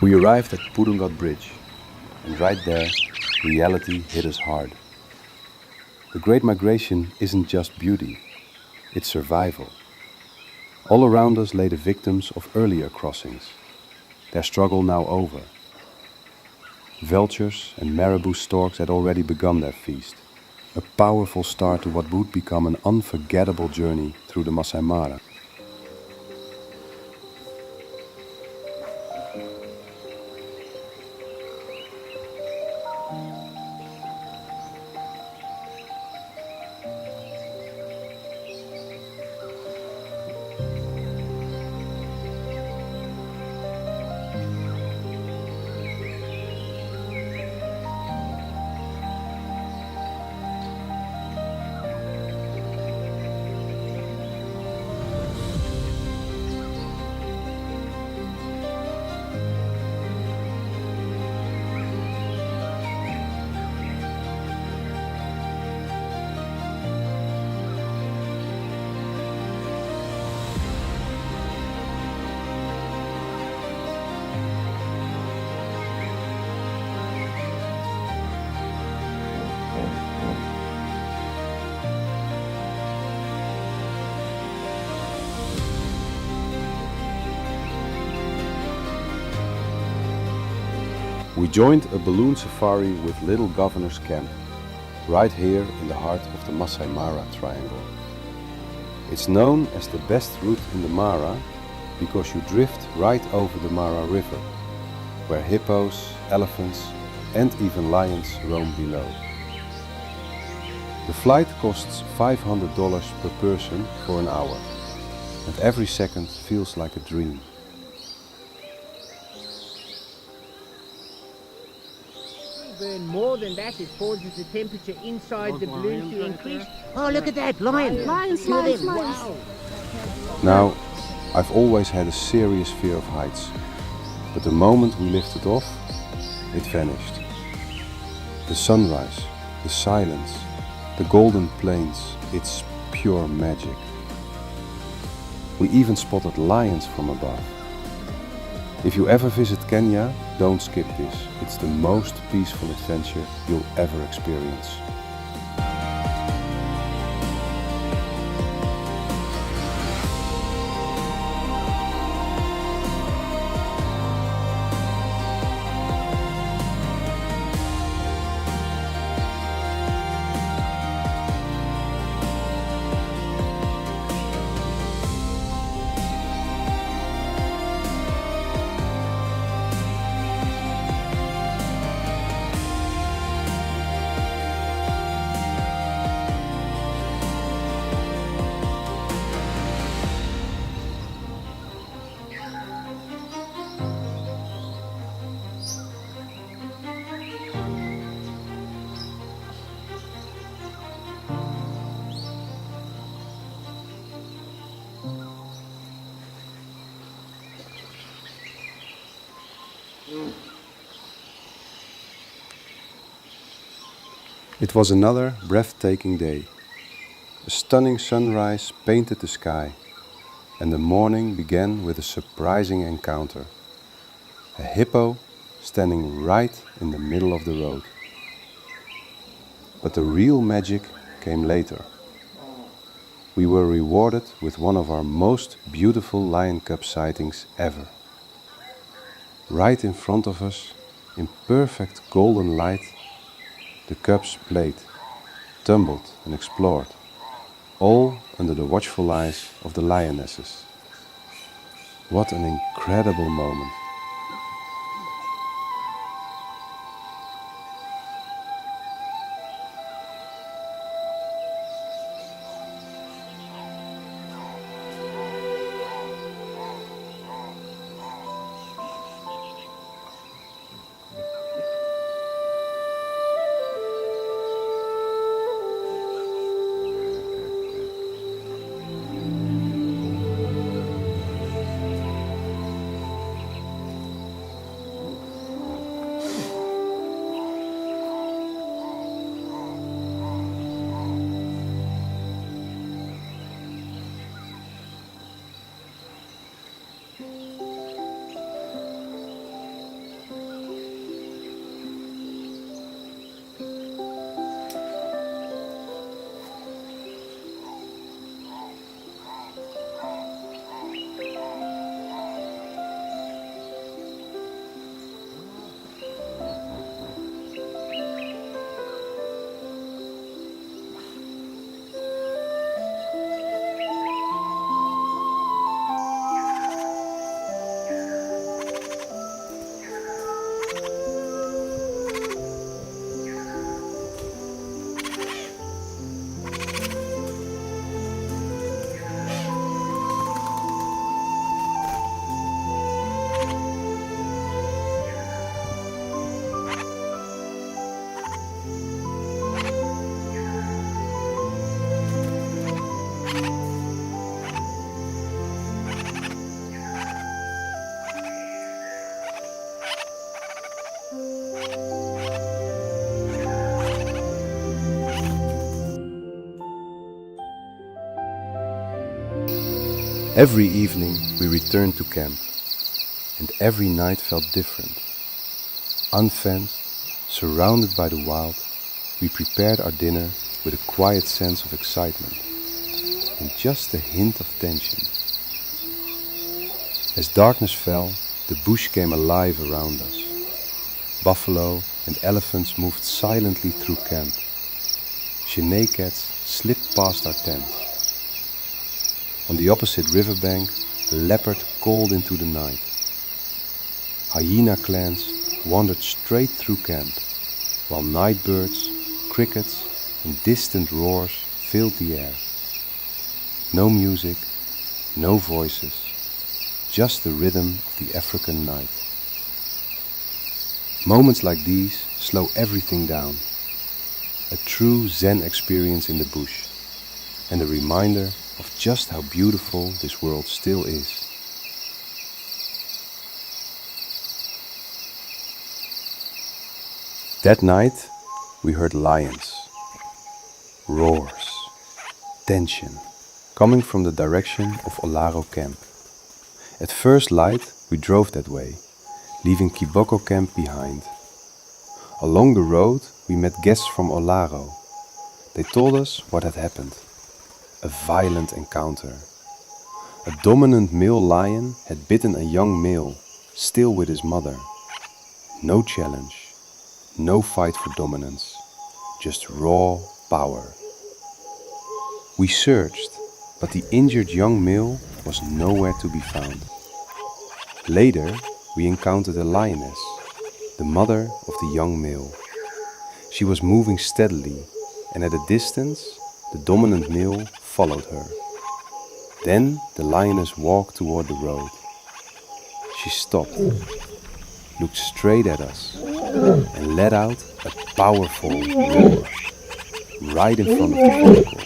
We arrived at Purungat Bridge, and right there, reality hit us hard. The Great Migration isn't just beauty, it's survival. All around us lay the victims of earlier crossings, their struggle now over. Vultures and marabou storks had already begun their feast, a powerful start to what would become an unforgettable journey through the Masai Mara. We joined a balloon safari with Little Governor's Camp, right here in the heart of the Masai Mara Triangle. It's known as the best route in the Mara because you drift right over the Mara River, where hippos, elephants and even lions roam below. The flight costs $500 per person for an hour, and every second feels like a dream. Burn more than that, it causes the temperature inside the balloon to increase. Oh, look at that, lion! Lions, wow! Now, I've always had a serious fear of heights, but the moment we lifted off, it vanished. The sunrise, the silence, the golden plains, it's pure magic. We even spotted lions from above. If you ever visit Kenya, don't skip this. It's the most peaceful adventure you'll ever experience. It was another breathtaking day. A stunning sunrise painted the sky, and the morning began with a surprising encounter. A hippo standing right in the middle of the road. But the real magic came later. We were rewarded with one of our most beautiful lion cub sightings ever. Right in front of us, in perfect golden light, the cubs played, tumbled and explored, all under the watchful eyes of the lionesses. What an incredible moment! Every evening we returned to camp, and every night felt different. Unfenced, surrounded by the wild, we prepared our dinner with a quiet sense of excitement and just a hint of tension. As darkness fell, the bush came alive around us. Buffalo and elephants moved silently through camp. Cheetah cats slipped past our tent. On the opposite riverbank, a leopard called into the night. Hyena clans wandered straight through camp, while night birds, crickets, and distant roars filled the air. No music, no voices, just the rhythm of the African night. Moments like these slow everything down. A true Zen experience in the bush, and a reminder of just how beautiful this world still is. That night we heard lions, roars, tension, coming from the direction of Olaro camp. At first light we drove that way, leaving Kiboko camp behind. Along the road we met guests from Olaro. They told us what had happened. A violent encounter. A dominant male lion had bitten a young male, still with his mother. No challenge, no fight for dominance, just raw power. We searched, but the injured young male was nowhere to be found. Later, we encountered a lioness, the mother of the young male. She was moving steadily, and at a distance, the dominant male followed her. Then the lioness walked toward the road. She stopped, looked straight at us, and let out a powerful roar right in front of the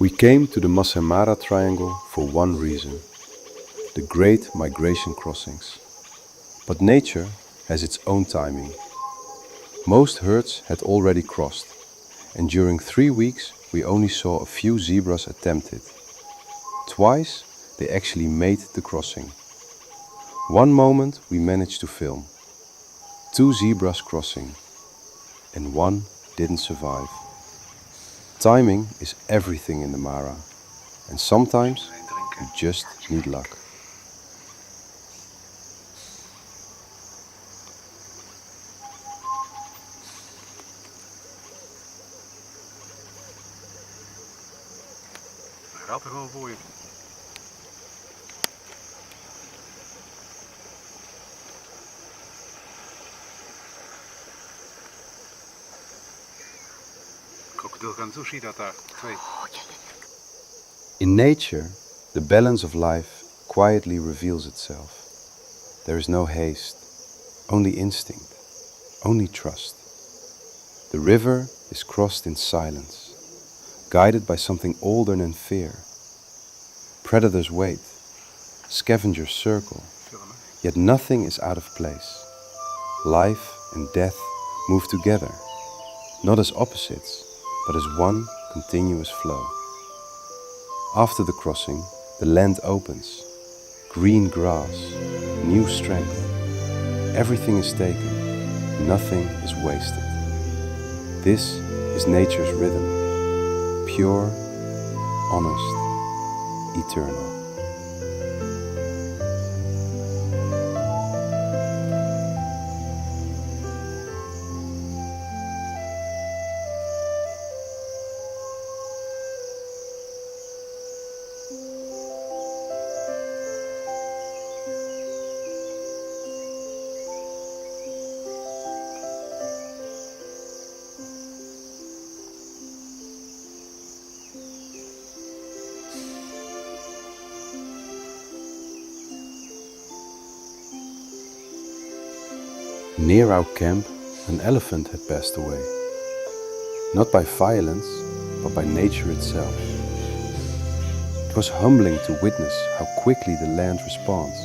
We came to the Masai Mara Triangle for one reason, the great migration crossings. But nature has its own timing. Most herds had already crossed, and during 3 weeks we only saw a few zebras attempt it. Twice they actually made the crossing. One moment we managed to film. 2 zebras crossing, and one didn't survive. Timing is everything in the Mara, and sometimes you just need luck. Gaat er gewoon voor je. Crocodile gaan zo Cheetah daar. 2. In nature, the balance of life quietly reveals itself. There is no haste, only instinct, only trust. The river is crossed in silence, guided by something older than fear. Predators wait, scavengers circle, yet nothing is out of place. Life and death move together, not as opposites, but as one continuous flow. After the crossing, the land opens. Green grass, new strength. Everything is taken, nothing is wasted. This is nature's rhythm, pure, honest, eternal. Near our camp, an elephant had passed away. Not by violence, but by nature itself. It was humbling to witness how quickly the land responds.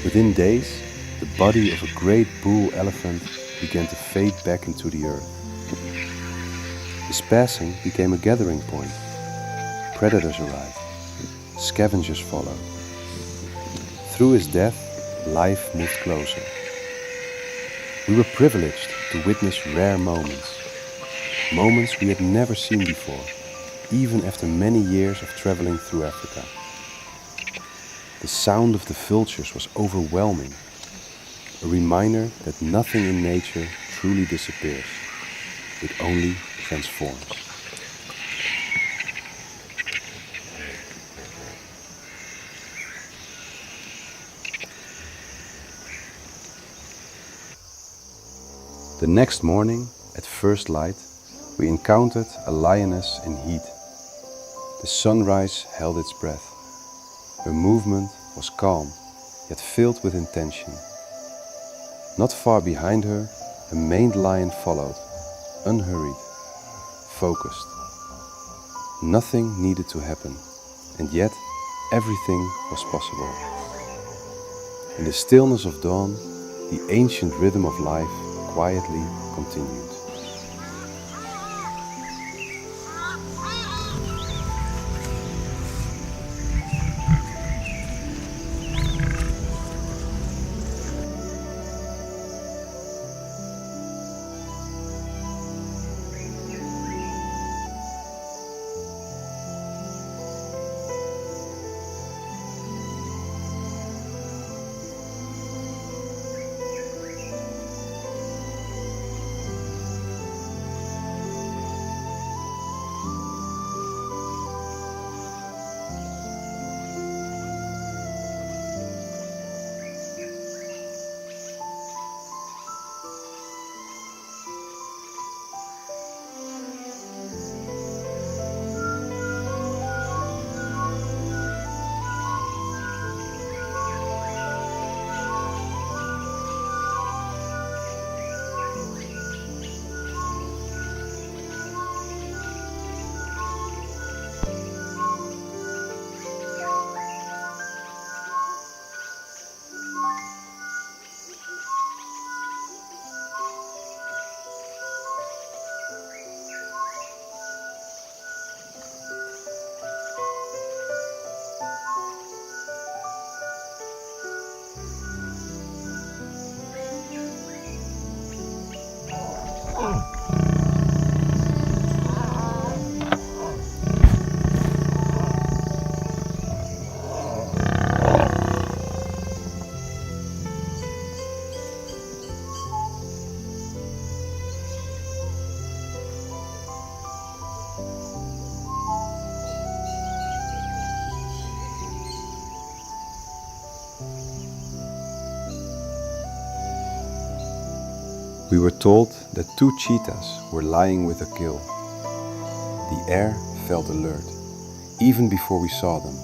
Within days, the body of a great bull elephant began to fade back into the earth. His passing became a gathering point. Predators arrived. Scavengers followed. Through his death, life moved closer. We were privileged to witness rare moments. Moments we had never seen before, even after many years of traveling through Africa. The sound of the vultures was overwhelming, a reminder that nothing in nature truly disappears. It only transforms. The next morning, at first light, we encountered a lioness in heat. The sunrise held its breath. Her movement was calm, yet filled with intention. Not far behind her, a maned lion followed, unhurried, focused. Nothing needed to happen, and yet everything was possible. In the stillness of dawn, the ancient rhythm of life quietly continued. We were told that 2 cheetahs were lying with a kill. The air felt alert, even before we saw them.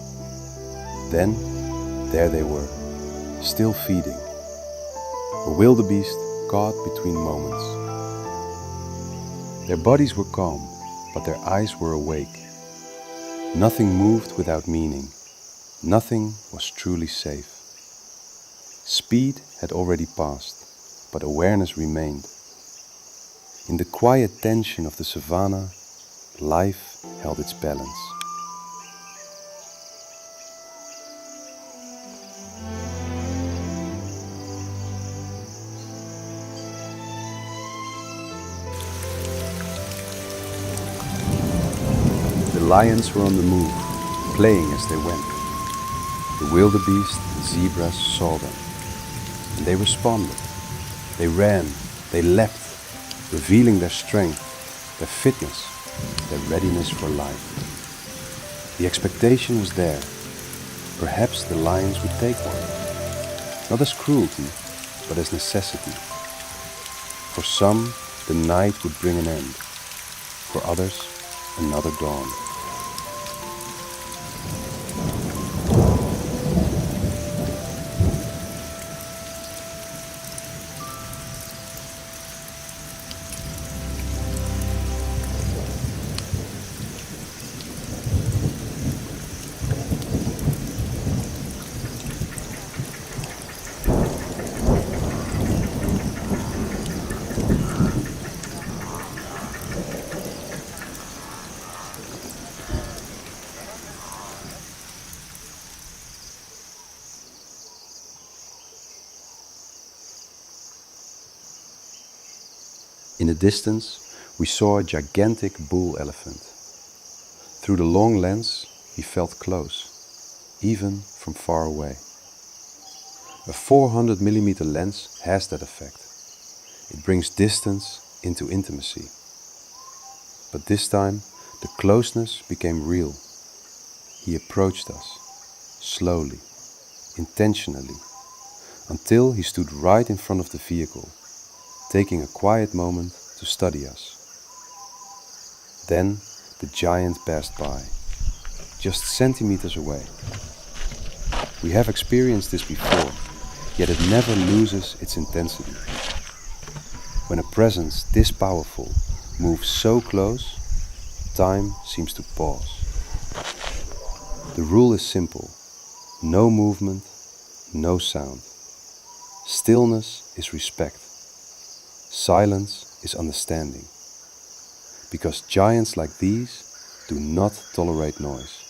Then, there they were, still feeding. A wildebeest caught between moments. Their bodies were calm, but their eyes were awake. Nothing moved without meaning. Nothing was truly safe. Speed had already passed, but awareness remained. In the quiet tension of the savannah, life held its balance. The lions were on the move, playing as they went. The wildebeest and zebras saw them, and they responded. They ran, they leapt, revealing their strength, their fitness, their readiness for life. The expectation was there. Perhaps the lions would take one, not as cruelty, but as necessity. For some, the night would bring an end. For others, another dawn. In the distance, we saw a gigantic bull elephant. Through the long lens, he felt close, even from far away. A 400mm lens has that effect. It brings distance into intimacy. But this time, the closeness became real. He approached us, slowly, intentionally, until he stood right in front of the vehicle, taking a quiet moment to study us. Then the giant passed by, just centimeters away. We have experienced this before, yet it never loses its intensity. When a presence this powerful moves so close, time seems to pause. The rule is simple: no movement, no sound. Stillness is respect. Silence is understanding. Because giants like these do not tolerate noise.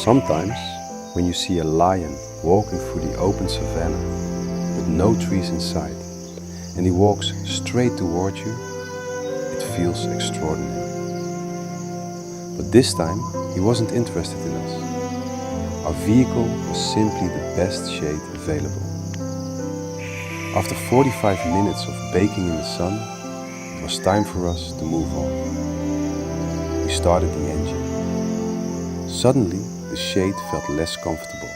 Sometimes, when you see a lion walking through the open savannah with no trees in sight, and he walks straight towards you, it feels extraordinary. But this time, he wasn't interested in us. Our vehicle was simply the best shade available. After 45 minutes of baking in the sun, it was time for us to move on. We started the engine. Suddenly, the shade felt less comfortable.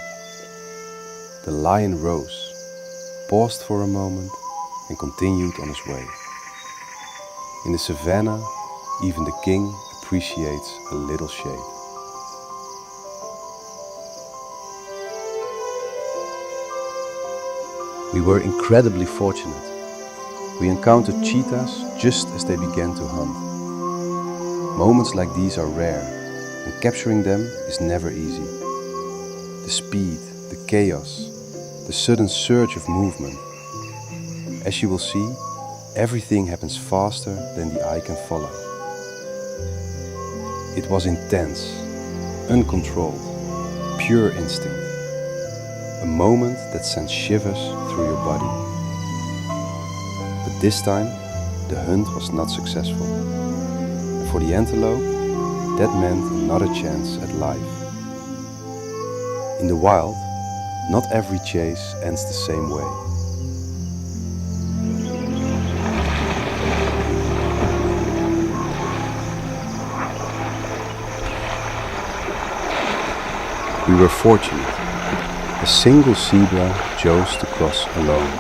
The lion rose, paused for a moment, and continued on his way. In the savannah, even the king appreciates a little shade. We were incredibly fortunate. We encountered cheetahs just as they began to hunt. Moments like these are rare, and capturing them is never easy. The speed, the chaos, the sudden surge of movement. As you will see, everything happens faster than the eye can follow. It was intense, uncontrolled, pure instinct. A moment that sends shivers through your body. But this time, the hunt was not successful. And for the antelope, that meant another chance at life. In the wild, not every chase ends the same way. We were fortunate. A single zebra chose to cross alone.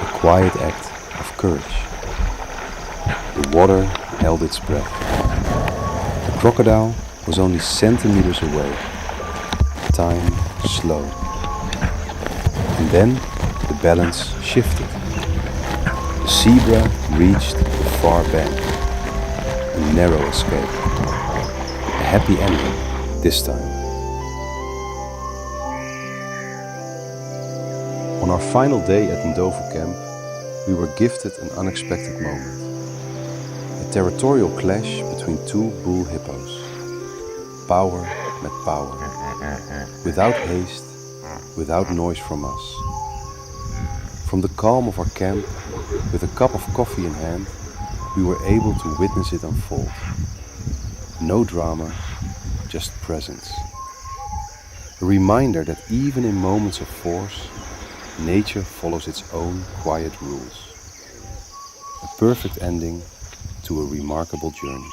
A quiet act of courage. The water held its breath. The crocodile was only centimeters away. Time slowed. And then the balance shifted. The zebra reached the far bank. A narrow escape. A happy ending this time. On our final day at Ndovu camp, we were gifted an unexpected moment. A territorial clash between two bull hippos. Power met power. Without haste, without noise from us. From the calm of our camp, with a cup of coffee in hand, we were able to witness it unfold. No drama, just presence. A reminder that even in moments of force, nature follows its own quiet rules. A perfect ending to a remarkable journey.